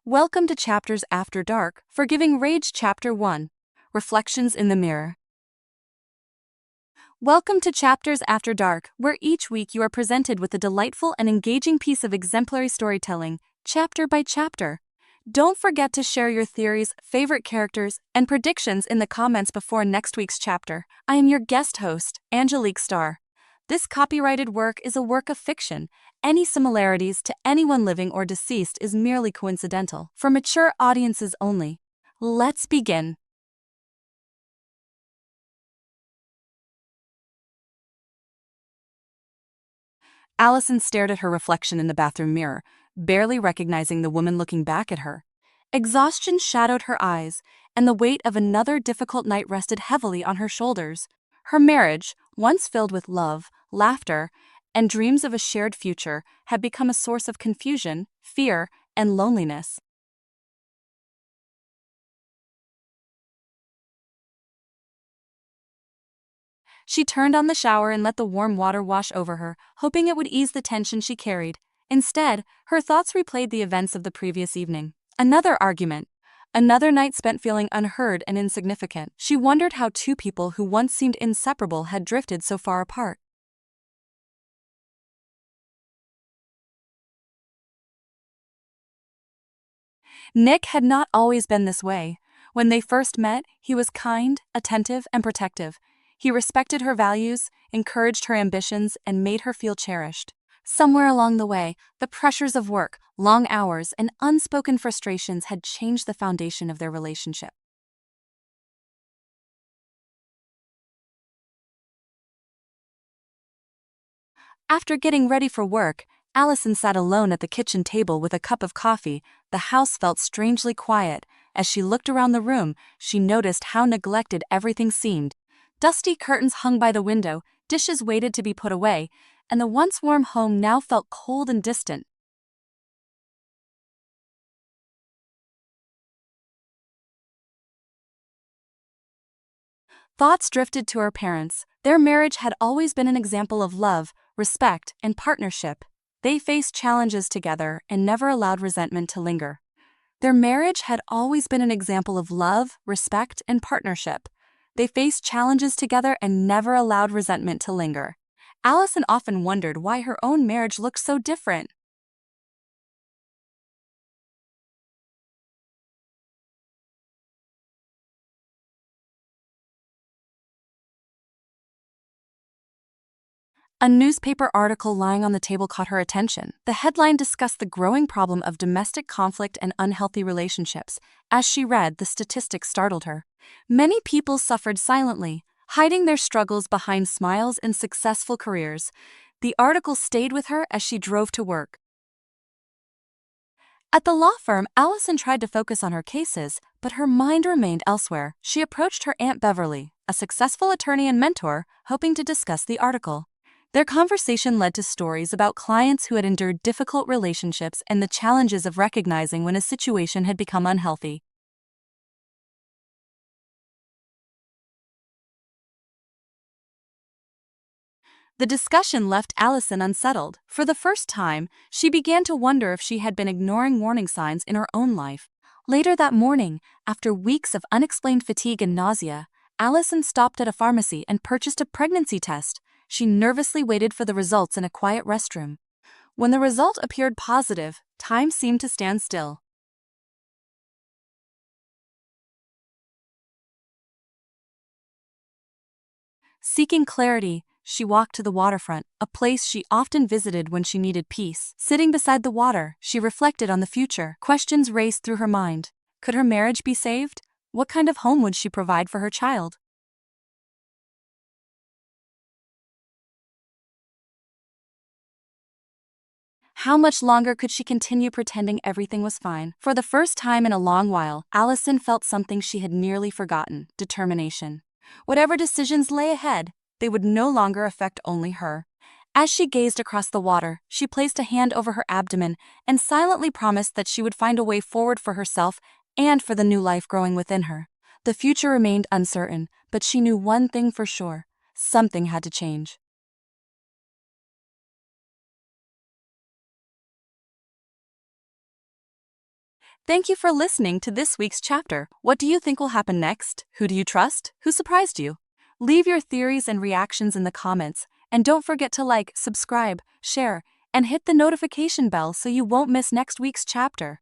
Welcome to Chapters After Dark, Forgiving Rage Chapter 1, Reflections in the Mirror. Welcome to Chapters After Dark, where each week you are presented with a delightful and engaging piece of exemplary storytelling, chapter by chapter. Don't forget to share your theories, favorite characters, and predictions in the comments before next week's chapter. I am your guest host, Angelique Starr. This copyrighted work is a work of fiction. Any similarities to anyone living or deceased is merely coincidental, for mature audiences only. Let's begin. Allison stared at her reflection in the bathroom mirror, barely recognizing the woman looking back at her. Exhaustion shadowed her eyes, and the weight of another difficult night rested heavily on her shoulders. Her marriage, once filled with love, laughter, and dreams of a shared future, had become a source of confusion, fear, and loneliness. She turned on the shower and let the warm water wash over her, hoping it would ease the tension she carried. Instead, her thoughts replayed the events of the previous evening. Another argument. Another night spent feeling unheard and insignificant. She wondered how two people who once seemed inseparable had drifted so far apart. Nick had not always been this way. When they first met, he was kind, attentive, and protective. He respected her values, encouraged her ambitions, and made her feel cherished. Somewhere along the way, the pressures of work, long hours, and unspoken frustrations had changed the foundation of their relationship. After getting ready for work, Allison sat alone at the kitchen table with a cup of coffee. The house felt strangely quiet. As she looked around the room, she noticed how neglected everything seemed. Dusty curtains hung by the window, dishes waited to be put away, and the once warm home now felt cold and distant. Thoughts drifted to her parents. Their marriage had always been an example of love, respect, and partnership. They faced challenges together and never allowed resentment to linger. Their marriage had always been an example of love, respect, and partnership. They faced challenges together and never allowed resentment to linger. Allison often wondered why her own marriage looked so different. A newspaper article lying on the table caught her attention. The headline discussed the growing problem of domestic conflict and unhealthy relationships. As she read, the statistics startled her. Many people suffered silently, hiding their struggles behind smiles and successful careers. The article stayed with her as she drove to work. At the law firm, Allison tried to focus on her cases, but her mind remained elsewhere. She approached her Aunt Beverly, a successful attorney and mentor, hoping to discuss the article. Their conversation led to stories about clients who had endured difficult relationships and the challenges of recognizing when a situation had become unhealthy. The discussion left Allison unsettled. For the first time, she began to wonder if she had been ignoring warning signs in her own life. Later that morning, after weeks of unexplained fatigue and nausea, Allison stopped at a pharmacy and purchased a pregnancy test. She nervously waited for the results in a quiet restroom. When the result appeared positive, time seemed to stand still. Seeking clarity, she walked to the waterfront, a place she often visited when she needed peace. Sitting beside the water, she reflected on the future. Questions raced through her mind. Could her marriage be saved? What kind of home would she provide for her child? How much longer could she continue pretending everything was fine? For the first time in a long while, Allison felt something she had nearly forgotten: determination. Whatever decisions lay ahead, they would no longer affect only her. As she gazed across the water, she placed a hand over her abdomen and silently promised that she would find a way forward for herself and for the new life growing within her. The future remained uncertain, but she knew one thing for sure: something had to change. Thank you for listening to this week's chapter. What do you think will happen next? Who do you trust? Who surprised you? Leave your theories and reactions in the comments, and don't forget to like, subscribe, share, and hit the notification bell so you won't miss next week's chapter.